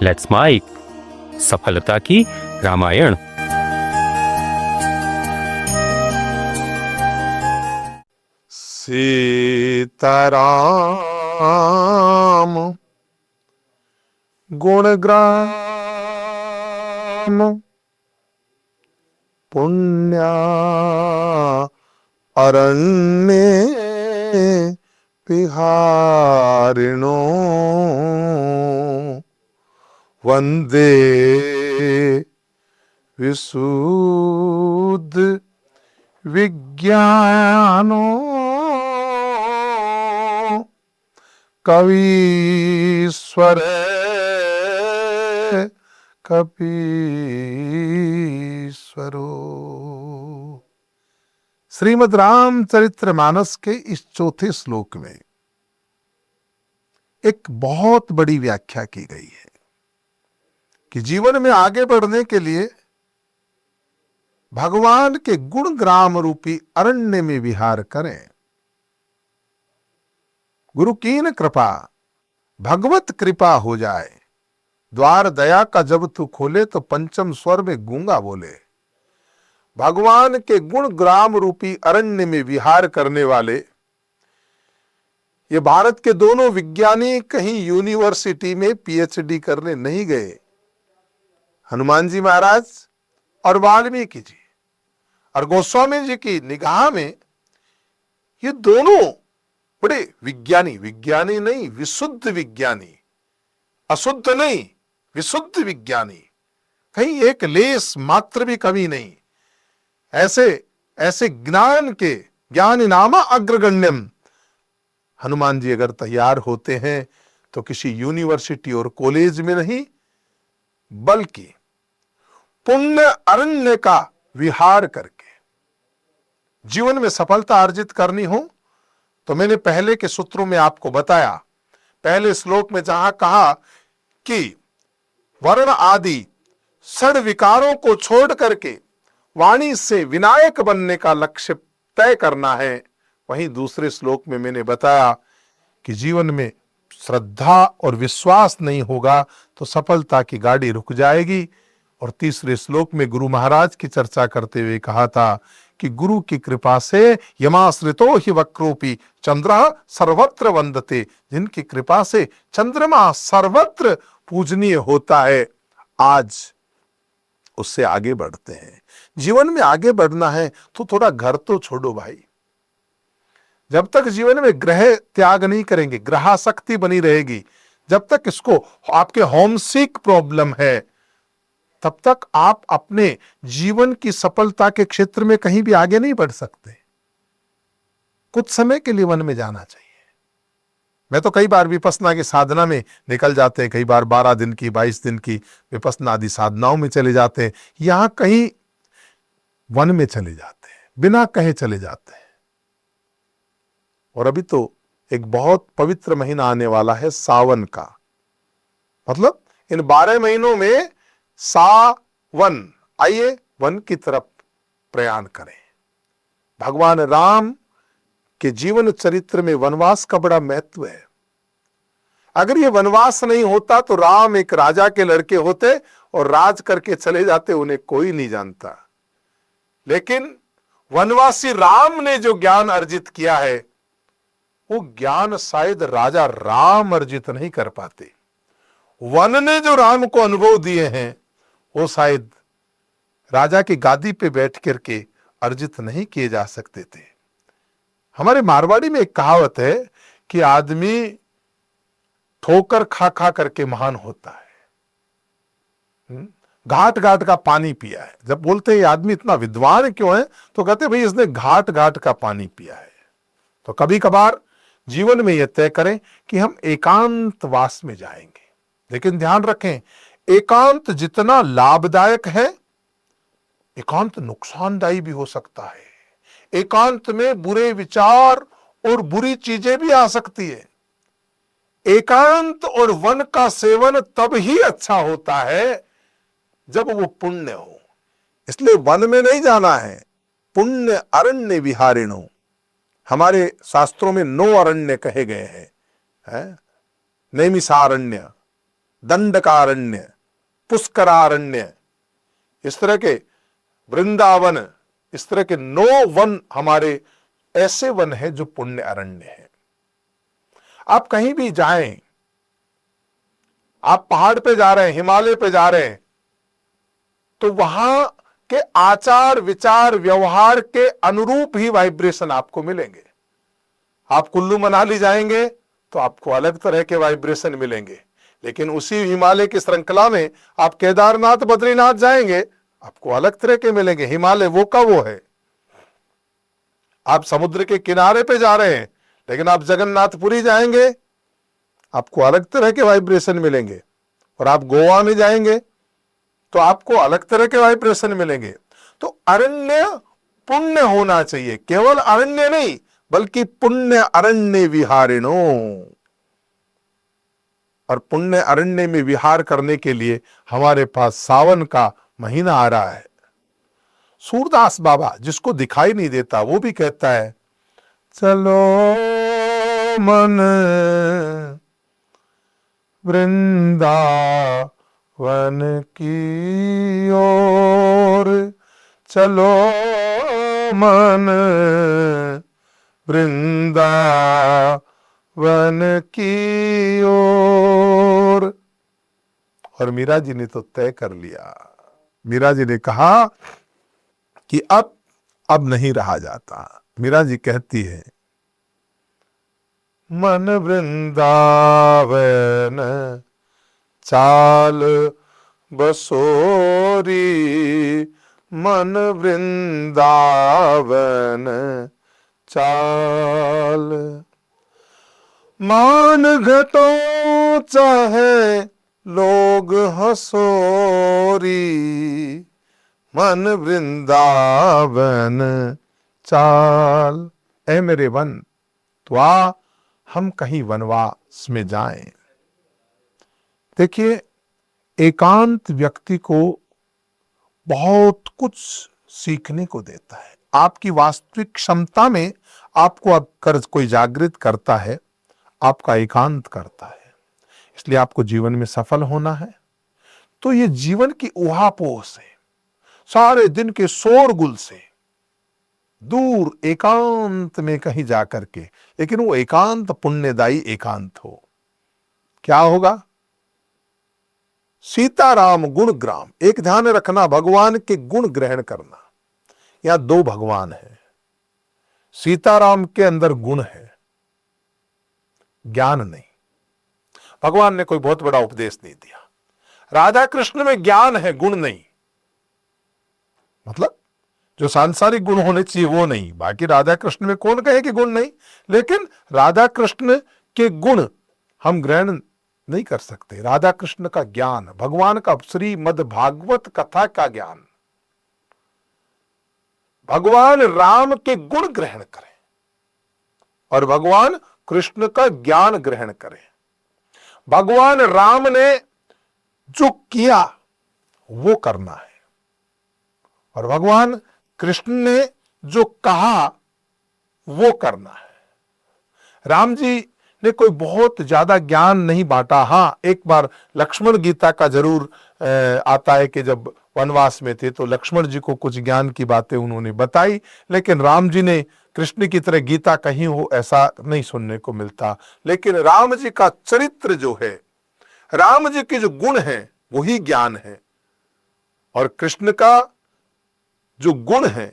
Let's mic सफलता की रामायण। सीताराम गुणग्राम पुण्या अरण्ये विहारिणो वंदे विशुद्ध विज्ञानो कवीश्वर कपीश्वरो। श्रीमद् रामचरितमानस के इस चौथे श्लोक में एक बहुत बड़ी व्याख्या की गई है कि जीवन में आगे बढ़ने के लिए भगवान के गुण ग्राम रूपी अरण्य में विहार करें। गुरु कीन कृपा भगवत कृपा हो जाए, द्वार दया का जब तू खोले तो पंचम स्वर में गूंगा बोले। भगवान के गुण ग्राम रूपी अरण्य में विहार करने वाले ये भारत के दोनों विज्ञानी कहीं यूनिवर्सिटी में पीएचडी करने नहीं गए। हनुमान जी महाराज और वाल्मीकि जी और गोस्वामी जी की निगाह में ये दोनों बड़े विज्ञानी, विज्ञानी नहीं विशुद्ध विज्ञानी, अशुद्ध नहीं विशुद्ध विज्ञानी, कहीं एक लेस मात्र भी कमी नहीं। ऐसे ज्ञान के ज्ञान नामा अग्रगण्यम हनुमान जी अगर तैयार होते हैं तो किसी यूनिवर्सिटी और कॉलेज में नहीं, बल्कि पुण्य अरण्य का विहार करके जीवन में सफलता अर्जित करनी हो तो मैंने पहले के सूत्रों में आपको बताया। पहले श्लोक में जहां कहा कि वर्ण आदि षड विकारों को छोड़ करके वाणी से विनायक बनने का लक्ष्य तय करना है, वहीं दूसरे श्लोक में मैंने बताया कि जीवन में श्रद्धा और विश्वास नहीं होगा तो सफलता की गाड़ी रुक जाएगी। और तीसरे श्लोक में गुरु महाराज की चर्चा करते हुए कहा था कि गुरु की कृपा से यमाश्रितो ही वक्रोपी चंद्र सर्वत्र वंदते, जिनकी कृपा से चंद्रमा सर्वत्र पूजनीय होता है, आज उससे आगे बढ़ते हैं। जीवन में आगे बढ़ना है तो थोड़ा घर तो छोड़ो भाई। जब तक जीवन में ग्रह त्याग नहीं करेंगे, ग्रहासक्ति बनी रहेगी, जब तक इसको आपके होमसिक प्रॉब्लम है, तब तक आप अपने जीवन की सफलता के क्षेत्र में कहीं भी आगे नहीं बढ़ सकते। कुछ समय के लिए वन में जाना चाहिए। मैं तो कई बार विपස්සना की साधना में निकल जाते हैं, कई बार 12 दिन की 22 दिन की विपස්සना आदि साधनाओं में चले जाते हैं, यहां कहीं वन में चले जाते हैं, बिना कहे चले जाते हैं। और अभी तो एक बहुत पवित्र महीना आने वाला है सावन का, मतलब इन 12 महीनों में सावन, आइए वन की तरफ प्रयाण करें। भगवान राम के जीवन चरित्र में वनवास का बड़ा महत्व है। अगर ये वनवास नहीं होता तो राम एक राजा के लड़के होते और राज करके चले जाते, उन्हें कोई नहीं जानता। लेकिन वनवासी राम ने जो ज्ञान अर्जित किया है वो ज्ञान शायद राजा राम अर्जित नहीं कर पाते। वन ने जो राम को अनुभव दिए हैं वो शायद राजा की गादी पे बैठ करके अर्जित नहीं किए जा सकते थे। हमारे मारवाड़ी में एक कहावत है कि आदमी ठोकर खा खा करके महान होता है, घाट घाट का पानी पिया है। जब बोलते हैं ये आदमी इतना विद्वान क्यों है तो कहते भाई इसने घाट घाट का पानी पिया है। तो कभी कभार जीवन में यह तय करें कि हम एकांत वास में जाएंगे, लेकिन ध्यान रखें एकांत जितना लाभदायक है एकांत नुकसानदायी भी हो सकता है। एकांत में बुरे विचार और बुरी चीजें भी आ सकती है। एकांत और वन का सेवन तब ही अच्छा होता है जब वो पुण्य हो। इसलिए वन में नहीं जाना है, पुण्य अरण्य विहारिणो। हमारे शास्त्रों में 9 अरण्य कहे गए हैं, नैमिषारण्य, दंडकारण्य, पुष्करारण्य, इस तरह के वृंदावन, इस तरह के 9 वन हमारे ऐसे वन है जो पुण्य अरण्य है। आप कहीं भी जाएं, आप पहाड़ पे जा रहे हैं, हिमालय पे जा रहे हैं, तो वहां के आचार विचार व्यवहार के अनुरूप ही वाइब्रेशन आपको मिलेंगे। आप कुल्लू मनाली जाएंगे तो आपको अलग तरह के वाइब्रेशन मिलेंगे, लेकिन उसी हिमालय की श्रृंखला में आप केदारनाथ बद्रीनाथ जाएंगे, आपको अलग तरह के मिलेंगे। हिमालय वो का वो है। आप समुद्र के किनारे पे जा रहे हैं, लेकिन आप जगन्नाथपुरी जाएंगे, आपको अलग तरह के वाइब्रेशन मिलेंगे। और आप गोवा में जाएंगे तो आपको अलग तरह के वाइब्रेशन मिलेंगे। तो अरण्य पुण्य होना चाहिए, केवल अरण्य नहीं बल्कि पुण्य अरण्य विहारिणो। और पुण्य अरण्य में विहार करने के लिए हमारे पास सावन का महीना आ रहा है। सूरदास बाबा, जिसको दिखाई नहीं देता, वो भी कहता है, चलो मन वृंदावन की ओर, चलो मन वृंदावन की ओर। और मीरा जी ने तो तय कर लिया। मीरा जी ने कहा कि अब नहीं रहा जाता। मीरा जी कहती है, मन वृंदावन चाल बसोरी, मन वृंदावन चाल, मान घटो चाहे लोग हंसोरी, मन वृंदावन चाल। ऐ मेरे वन, तो आ हम कहीं वनवास में जाएं। देखिए, एकांत व्यक्ति को बहुत कुछ सीखने को देता है। आपकी वास्तविक क्षमता में आपको अब कोई जागृत करता है, आपका एकांत करता है। इसलिए आपको जीवन में सफल होना है तो ये जीवन की उहापोह से, सारे दिन के शोरगुल से दूर एकांत में कहीं जाकर के, लेकिन वो एकांत पुण्यदायी एकांत हो। क्या होगा? सीताराम गुण ग्राम। एक ध्यान रखना, भगवान के गुण ग्रहण करना। यहां 2 भगवान है। सीताराम के अंदर गुण है, ज्ञान नहीं। भगवान ने कोई बहुत बड़ा उपदेश नहीं दिया। राधा कृष्ण में ज्ञान है, गुण नहीं। मतलब जो सांसारिक गुण होने चाहिए वो नहीं। बाकी राधा कृष्ण में कौन कहे कि गुण नहीं, लेकिन राधा कृष्ण के गुण हम ग्रहण नहीं कर सकते। राधा कृष्ण का ज्ञान, भगवान का श्रीमद् भागवत कथा का ज्ञान, भगवान राम के गुण ग्रहण करें और भगवान कृष्ण का ज्ञान ग्रहण करें। भगवान राम ने जो किया वो करना है और भगवान कृष्ण ने जो कहा वो करना है। राम जी ने कोई बहुत ज्यादा ज्ञान नहीं बांटा। हां, एक बार लक्ष्मण गीता का जरूर आता है कि जब वनवास में थे तो लक्ष्मण जी को कुछ ज्ञान की बातें उन्होंने बताई, लेकिन राम जी ने कृष्ण की तरह गीता कहीं हो ऐसा नहीं सुनने को मिलता। लेकिन राम जी का चरित्र जो है, राम जी के जो गुण हैं वही ज्ञान है और कृष्ण का जो गुण है,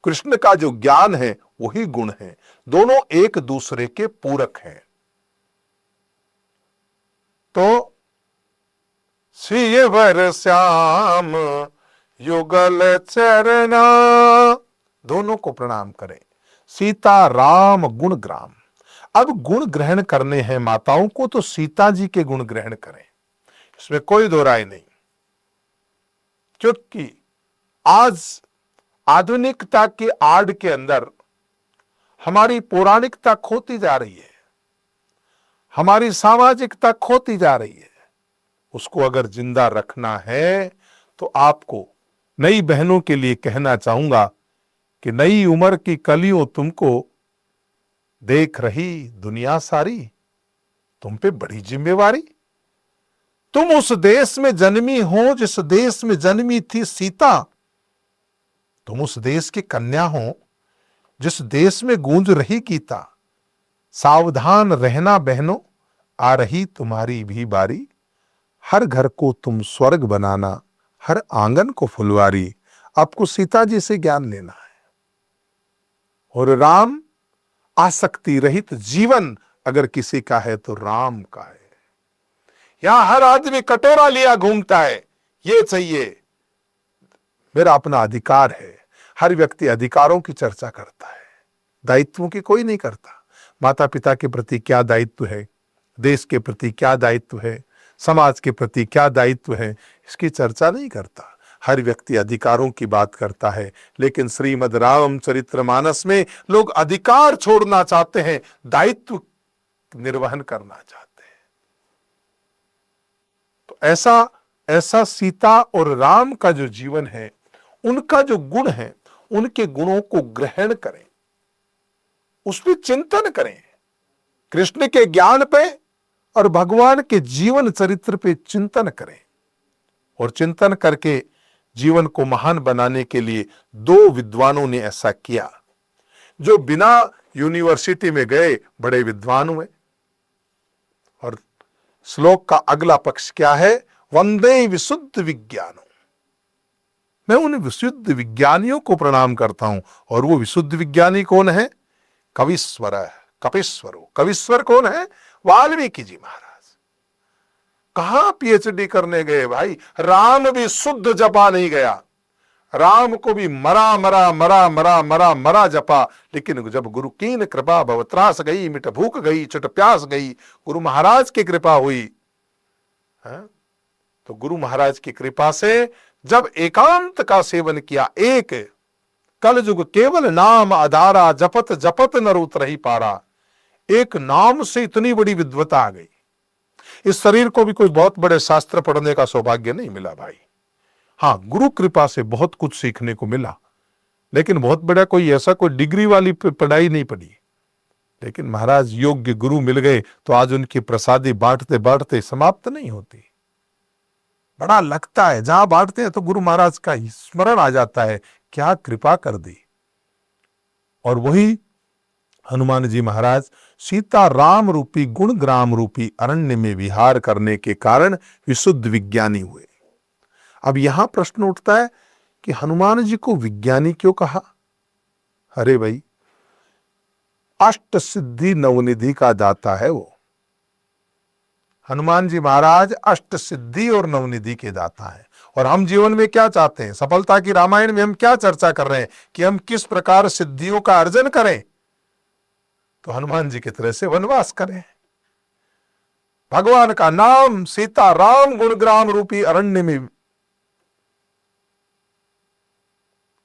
कृष्ण का जो ज्ञान है वही गुण है। दोनों एक दूसरे के पूरक हैं। तो श्री वर श्याम युगल चरना, दोनों को प्रणाम करें। सीता राम गुण ग्राम। अब गुण ग्रहण करने हैं माताओं को तो सीता जी के गुण ग्रहण करें, इसमें कोई दो राय नहीं। क्योंकि आज आधुनिकता के आड़ के अंदर हमारी पौराणिकता खोती जा रही है, हमारी सामाजिकता खोती जा रही है। उसको अगर जिंदा रखना है तो आपको नई बहनों के लिए कहना चाहूंगा कि नई उम्र की कलियों तुमको देख रही दुनिया सारी, तुम पे बड़ी जिम्मेवारी। तुम उस देश में जन्मी हो जिस देश में जन्मी थी सीता। तुम उस देश की कन्या हो जिस देश में गूंज रही गीता। सावधान रहना बहनों, आ रही तुम्हारी भी बारी। हर घर को तुम स्वर्ग बनाना, हर आंगन को फुलवारी। आपको सीता जी से ज्ञान लेना है। और राम आसक्ति रहित जीवन अगर किसी का है तो राम का है। यहां हर आदमी कटोरा लिया घूमता है, ये चाहिए, मेरा अपना अधिकार है। हर व्यक्ति अधिकारों की चर्चा करता है, दायित्वों की कोई नहीं करता। माता पिता के प्रति क्या दायित्व है, देश के प्रति क्या दायित्व है, समाज के प्रति क्या दायित्व है, इसकी चर्चा नहीं करता। हर व्यक्ति अधिकारों की बात करता है। लेकिन श्रीमद् रामचरितमानस में लोग अधिकार छोड़ना चाहते हैं, दायित्व निर्वहन करना चाहते हैं। तो ऐसा सीता और राम का जो जीवन है, उनका जो गुण है, उनके गुणों को ग्रहण करें, उस पर चिंतन करें। कृष्ण के ज्ञान पे और भगवान के जीवन चरित्र पे चिंतन करें। और चिंतन करके जीवन को महान बनाने के लिए दो विद्वानों ने ऐसा किया, जो बिना यूनिवर्सिटी में गए बड़े विद्वान हुए। और श्लोक का अगला पक्ष क्या है? वंदे विशुद्ध विज्ञानों। मैं उन विशुद्ध विज्ञानियों को प्रणाम करता हूं। और वो विशुद्ध विज्ञानी कौन है? कविश्वर, कपिश्वरो। कविश्वर कौन है? वाल्मीकि जी महाराज। कहां पीएचडी करने गए भाई? राम भी शुद्ध जपा नहीं गया, राम को भी मरा मरा मरा मरा मरा मरा जपा। लेकिन जब गुरु कीन कृपा भव त्रास गई, मिट भूख गई चट प्यास गई, गुरु महाराज की कृपा हुई है? तो गुरु महाराज की कृपा से जब एकांत का सेवन किया, एक कल युग केवल नाम आधारा, जपत जपत न उतरहि पारा। एक नाम से इतनी बड़ी विद्वता आ गई। इस शरीर को भी कोई बहुत बड़े शास्त्र पढ़ने का सौभाग्य नहीं मिला भाई। हाँ, गुरु कृपा से बहुत कुछ सीखने को मिला, लेकिन बहुत बड़ा कोई ऐसा कोई डिग्री वाली पढ़ाई नहीं पढ़ी। लेकिन महाराज योग्य गुरु मिल गए तो आज उनकी प्रसादी बांटते बांटते समाप्त नहीं होती। बड़ा लगता है, जहां बांटते हैं तो गुरु महाराज का स्मरण आ जाता है, क्या कृपा कर दी। और वही हनुमान जी महाराज सीता राम रूपी गुण ग्राम रूपी अरण्य में विहार करने के कारण विशुद्ध विज्ञानी हुए। अब यहां प्रश्न उठता है कि हनुमान जी को विज्ञानी क्यों कहा? अरे भाई, अष्ट सिद्धि नवनिधि का दाता है वो। हनुमान जी महाराज अष्ट सिद्धि और नवनिधि के दाता है। और हम जीवन में क्या चाहते हैं? सफलता की रामायण में हम क्या चर्चा कर रहे हैं कि हम किस प्रकार सिद्धियों का अर्जन करें? तो हनुमान जी की तरह से वनवास करें, भगवान का नाम सीता राम गुणग्राम रूपी अरण्य में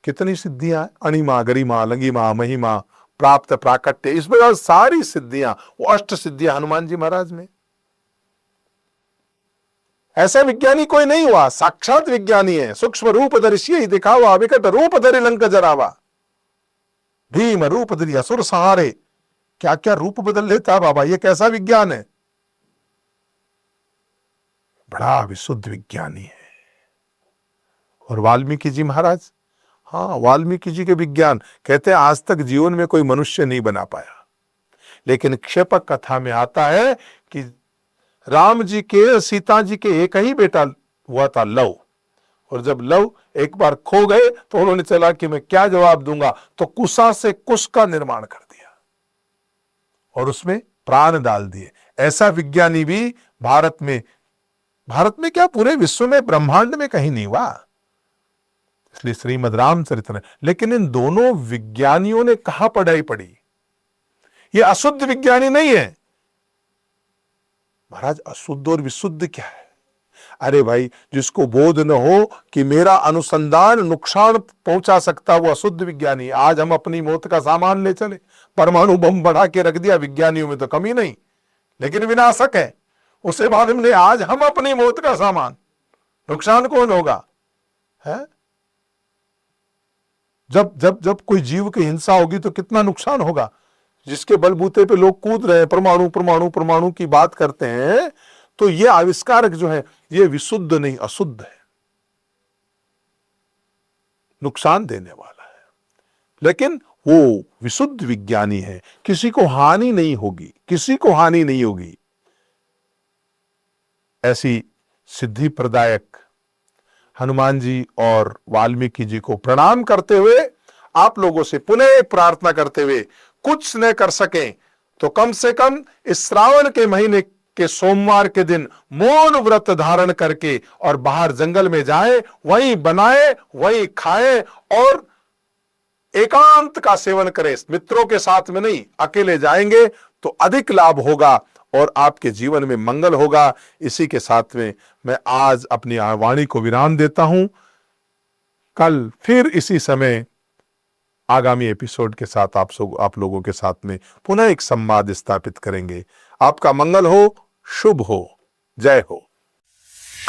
कितनी सिद्धियां, अणिमा गरिमा लंगिमा महिमा प्राप्त प्राकट्य, इस प्रकार सारी सिद्धियां, वो अष्ट सिद्धियां हनुमान जी महाराज में। ऐसे विज्ञानी कोई नहीं हुआ, साक्षात विज्ञानी है। सूक्ष्म रूप धरि दिखावा, विकट रूप धरि लंक जरावा। भीम रूप धरि असुर सहारे। क्या क्या रूप बदल लेता बाबा, ये कैसा विज्ञान है? बड़ा विशुद्ध विज्ञानी है। और वाल्मीकि जी महाराज, हाँ, वाल्मीकि जी के विज्ञान कहते हैं आज तक जीवन में कोई मनुष्य नहीं बना पाया। लेकिन क्षेपक कथा में आता है कि राम जी के सीता जी के एक ही बेटा हुआ था, लव। और जब लव एक बार खो गए तो उन्होंने चला कि मैं क्या जवाब दूंगा, तो कुशा से कुश का निर्माण कर दिया और उसमें प्राण डाल दिए। ऐसा विज्ञानी भी भारत में क्या पूरे विश्व में ब्रह्मांड में कहीं नहीं हुआ। इसलिए श्रीमद् रामचरित्र। लेकिन इन दोनों विज्ञानियों ने कहां पढ़ाई पढ़ी? ये अशुद्ध विज्ञानी नहीं है महाराज। अशुद्ध और विशुद्ध क्या है? अरे भाई, जिसको बोध न हो कि मेरा अनुसंधान नुकसान पहुंचा सकता, वो अशुद्ध विज्ञानी। आज हम अपनी मौत का सामान ले चले, परमाणु बम बढ़ा के रख दिया, विज्ञानियों में तो कमी नहीं, लेकिन विनाशक है। उसे बाद में आज हम अपनी मौत का सामान, नुकसान कौन होगा? है जब कोई जीव की हिंसा होगी तो कितना नुकसान होगा। जिसके बलबूते पे लोग कूद रहे हैं, परमाणु परमाणु परमाणु की बात करते हैं, तो ये आविष्कारक जो है ये विशुद्ध नहीं अशुद्ध है, नुकसान देने वाला है, लेकिन वो विशुद्ध विज्ञानी है, किसी को हानि नहीं होगी, किसी को हानि नहीं होगी। ऐसी सिद्धि प्रदायक हनुमान जी और वाल्मीकि जी को प्रणाम करते हुए, आप लोगों से पुनः प्रार्थना करते हुए, कुछ न कर सके तो कम से कम इस श्रावण के महीने के सोमवार के दिन मौन व्रत धारण करके और बाहर जंगल में जाए, वहीं बनाए, वहीं खाए और एकांत का सेवन करें, मित्रों के साथ में नहीं, अकेले जाएंगे तो अधिक लाभ होगा और आपके जीवन में मंगल होगा। इसी के साथ में मैं आज अपनी वाणी को विराम देता हूं। कल फिर इसी समय आगामी एपिसोड के साथ आप लोगों के साथ में पुनः एक संवाद स्थापित करेंगे। आपका मंगल हो, शुभ हो, जय हो।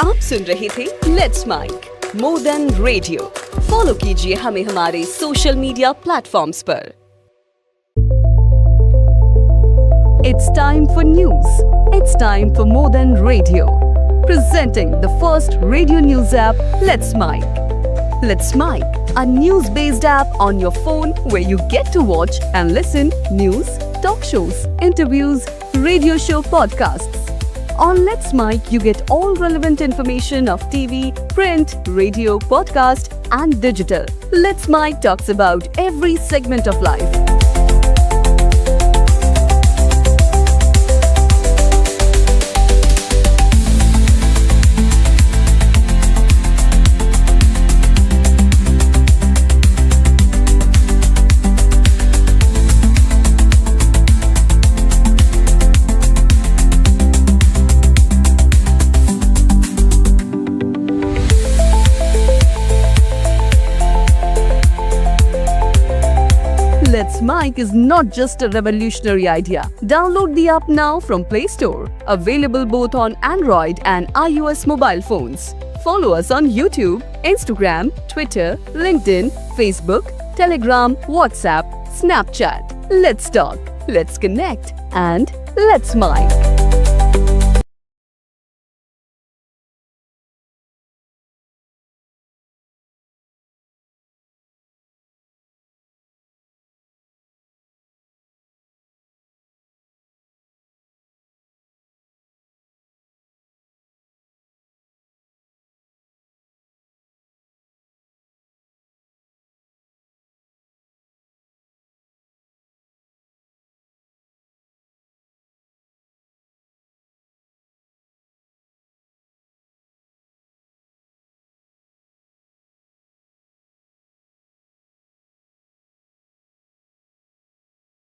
आप सुन रहे थे let's make more than radio. Follow कीजिए हमें हमारे सोशल मीडिया प्लेटफॉर्म्स पर। It's time for news. It's time for More Than Radio. Presenting the first radio news app, Let's Mic. Let's Mic, a news-based app on your phone where you get to watch and listen news, talk shows, interviews, radio show podcasts. On Let's Mic, you get all relevant information of TV, print, radio, podcast, and digital. Let's Mic talks about every segment of life. Let's Mic is not just a revolutionary idea. Download the app now from Play Store. Available both on Android and iOS mobile phones. Follow us on YouTube, Instagram, Twitter, LinkedIn, Facebook, Telegram, WhatsApp, Snapchat. Let's talk, let's connect, and let's Mic.